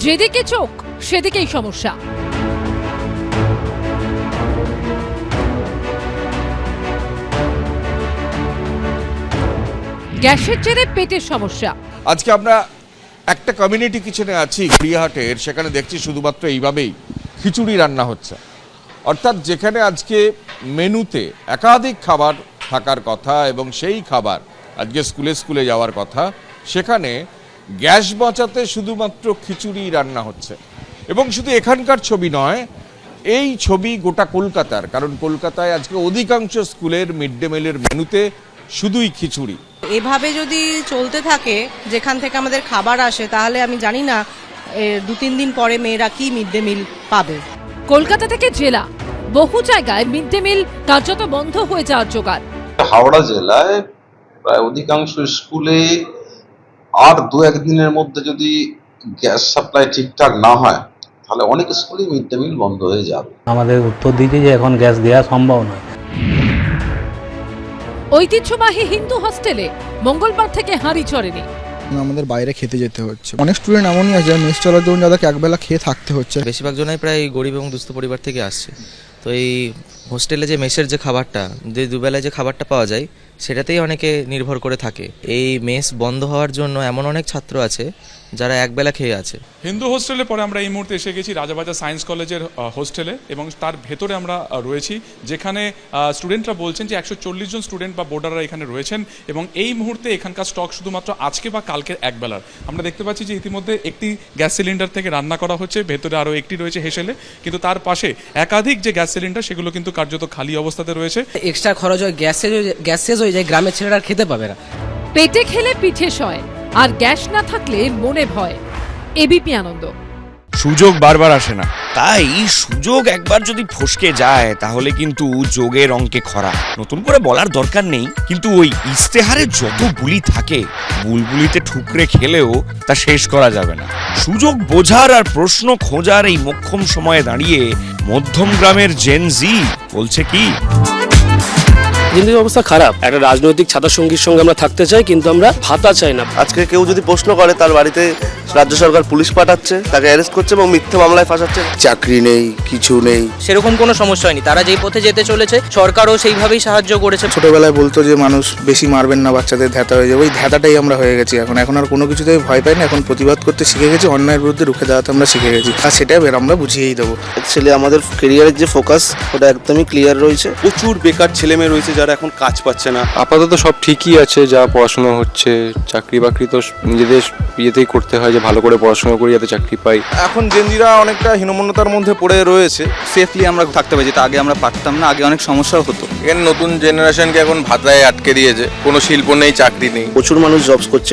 যেদিকে চোখ সেদিকেই সমস্যা। গ্যাসের জেরে পেটের সমস্যা। আজকে আমরা একটা কমিউনিটি কিচেনে আছি গড়িয়াহাটের, সেখানে দেখছি শুধুমাত্র এইভাবেই খিচুড়ি রান্না হচ্ছে। অর্থাৎ যেখানে আজকে মেনুতে একাধিক খাবার থাকার কথা এবং সেই খাবার আজকে স্কুলে স্কুলে যাওয়ার কথা, সেখানে গ্যাস বাঁচাতে শুধুমাত্র খিচুড়ি রান্না হচ্ছে। এবং শুধু এখানকার ছবি নয়, এই ছবি গোটা কলকাতার, কারণ কলকাতায় আজকে অধিকাংশ স্কুলের মিড ডে মিলের মেনুতে শুধুই খিচুড়ি। এভাবে যদি চলতে থাকে, যেখান থেকে আমাদের খাবার আসে, তাহলে আমি জানি না 2-3 দিন পরে মেয়েরা কি মিড ডে মিল পাবে। কলকাতা থেকে জেলা বহু জায়গায় মিড ডে মিল কার্যত বন্ধ হয়ে যাওয়ার জোগাড়। হাওড়া জেলায় প্রায় অধিকাংশ স্কুলে আর 2-1 দিনের মধ্যে যদি গ্যাস সাপ্লাই ঠিকঠাক না হয়, তাহলে অনেক স্কুলেই মিড ডে মিল বন্ধ হয়ে যাবে। আমাদের উত্তর দিকে যে এখন গ্যাস দেওয়া সম্ভব নয়। ঐতিহ্যবাহী হিন্দু হস্টেলে মঙ্গলবার থেকে হাঁড়ি চড়েনি। আমাদের বাইরে খেতে যেতে হচ্ছে। অনেক স্টুডেন্ট এমনই আছে মেস চলার জন্য যাদেরকে একবেলা খেয়ে থাকতে হচ্ছে। বেশিরভাগ জনাই প্রায় গরিব এবং দুস্থ পরিবার থেকে আসছে। তো এই হোস্টেলে যে মেসের যে খাবারটা, যে দুবেলায় যে খাবারটা পাওয়া যায়, সেটাতেই অনেকে নির্ভর করে থাকে। এই মেস বন্ধ হওয়ার জন্য এমন অনেক ছাত্র আছে যারা একবেলা খেয়ে আছে। হিন্দু হোস্টেলে পরে আমরা এই মুহূর্তে এসে গেছি রাজাবাজার সায়েন্স কলেজের হোস্টেলে, এবং তার ভেতরে আমরা রয়েছি, যেখানে স্টুডেন্টরা বলছেন যে 140 জন স্টুডেন্ট বা বোর্ডাররা এখানে রয়েছেন, এবং এই মুহূর্তে এখানকার স্টক শুধুমাত্র আজকে বা কালকের একবেলার। আমরা দেখতে পাচ্ছি যে ইতিমধ্যে একটি গ্যাস সিলিন্ডার থেকে রান্না করা হচ্ছে, ভেতরে আরও একটি রয়েছে হেসেলে, কিন্তু তার পাশে একাধিক যে গ্যাস সিলিন্ডার সেগুলো কিন্তু কার্যত খালি অবস্থাতে রয়েছে। এক্সট্রা খরচ হয়, গ্যাস শেষ হয়ে যায়, গ্রামের ছেলেরা আর খেতে পাবে না। পেটে খেলে পিঠে সয়, আর গ্যাস না থাকলে মনে ভয়। এবিপি আনন্দ। সুযোগ বারবার আসে না, তাই সুযোগ একবার যদি ফসকে যায় তাহলে কিন্তু যোগের অঙ্কে খরা। নতুন করে বলার দরকার নেই, কিন্তু ওই ইস্তেহারে যত বুলি থাকে, বুলবুলিতে ঠুকরে খেলেও তা শেষ করা যাবে না। সুযোগ বোঝার আর প্রশ্ন খোঁজার এই মোক্ষম সময়ে দাঁড়িয়ে মধ্যম গ্রামের জেন জি বলছে কি, জিন্দিগির অবস্থা খারাপ। একটা রাজনৈতিক ছাত্র সঙ্গীর সঙ্গে আমরা থাকতে চাই, কিন্তু আমরা ভাতা চাই না। আজকে কেউ যদি প্রশ্ন করে, তার বাড়িতে রাজ্য সরকার পুলিশ পাঠাচ্ছে, তাকে অ্যারেস্ট করছে এবং মিথ্যে মামলায় ফাঁসাচ্ছে। চাকরি নেই, কিছু নেই, সেরকম কোনো সমস্যা হয়নি। তারা যেই পথে যেতে চলেছে, সরকারও সেইভাবেই সাহায্য করেছে। ছোটবেলায় বলতো যে মানুষ বেশি মারবেন না, বাচ্চাদের ধ্যাতা হয়ে যাবে। ওই ধ্যাতাটাই আমরা হয়ে গেছি এখন আর কোনো কিছুতেই ভয় পাই না। এখন প্রতিবাদ করতে শিখে গেছি, অন্যায়ের বিরুদ্ধে রুখে দাঁড়াতে আমরা শিখে গেছি, আর সেটা আমরা বুঝিয়েই দেবো। অ্যাকচুয়ালি আমাদের কেরিয়ারের যে ফোকাস, ওটা একদমই ক্লিয়ার রয়েছে। প্রচুর বেকার ছেলেমেয়ে রয়েছে যারা এখন কাজ পাচ্ছে না। আপাতত সব ঠিকই আছে, যা পড়াশোনা হচ্ছে। চাকরি বাকরি তো নিজেদের ইয়েতেই করতে হয়, যে ভালো করে পড়াশোনা করি যাতে চাকরি পাই। এখন জেনজিরা অনেকটা হীনমন্যতার মধ্যে পড়ে রয়েছে। সেফলি আমরা থাকতে পারি, যেটা আগে আমরা পারতাম না। আগে অনেক সমস্যাও হতো। এখানে নতুন জেনারেশনকে এখন ভাতায় আটকে দিয়েছে, কোনো শিল্প নেই, চাকরি নেই। প্রচুর মানুষ জবস করছে।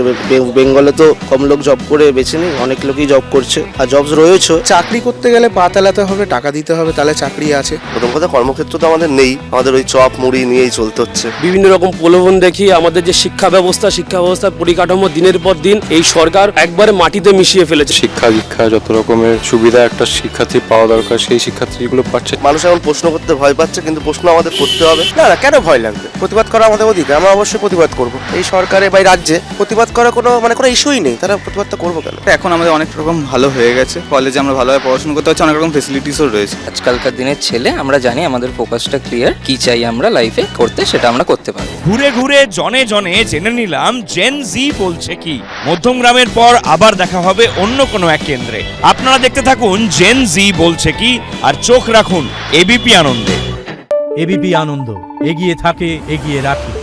বেঙ্গলে তো কম লোক জব করে বেছে নেই, অনেক লোকই জব করছে, আর জবস রয়েছে। চাকরি করতে গেলে পা তেলাতে হবে, টাকা দিতে হবে, তাহলে চাকরি আছে। প্রথম কথা, কর্মক্ষেত্র তো আমাদের নেই, আমাদের ওই চপ মুড়ি নিয়েই চলতে হচ্ছে। বিভিন্ন রকম প্রলোভন দেখি আমাদের যে শিক্ষা ব্যবস্থার পরিকাঠামো দিনের পর দিন এই সরকার একবারে মাটিতে মিশিয়ে ফেলেছে। শিক্ষা দীক্ষা যত রকমের সুবিধা একটা শিক্ষার্থী পাওয়া দরকার, সেই শিক্ষার্থীগুলো পাচ্ছে। মানুষ এখন প্রশ্ন করতে ভয় পাচ্ছে, কিন্তু প্রশ্ন আমাদের করতে হবে। না, কেন ভয় লাগবে? প্রতিবাদ করা আমাদের অধিকার, আমরা অবশ্যই প্রতিবাদ করবো। এই সরকারে বা রাজ্যে প্রতিবাদ করা কোনো কোনো ইস্যুই নেই, তারা প্রতিবাদটা করবো কেন? এখন আমাদের অনেক রকম ভালো হয়ে গেছে, কলেজে আমরা ভালোভাবে পড়াশোনা করতে পারছি, অনেক রকম ফেসিলিটিসও রয়েছে। আজকালকার দিনের ছেলে, আমরা জানি আমাদের ফোকাসটা ক্লিয়ার, কি চাই আমরা লাইফে করতে, সেটা আমরা করতে পারবো। ঘুরে ঘুরে জনে জনে জেনে নিলাম জেন জি বলছে কি। মধ্যম গ্রামের পর আবার দেখা হবে অন্য কোনো এক কেন্দ্রে। আপনারা দেখতে থাকুন জেন জি বলছে কি, আর চোখ রাখুন এবিপি আনন্দে। এবিপি আনন্দ, এগিয়ে থাকে, এগিয়ে রাখি।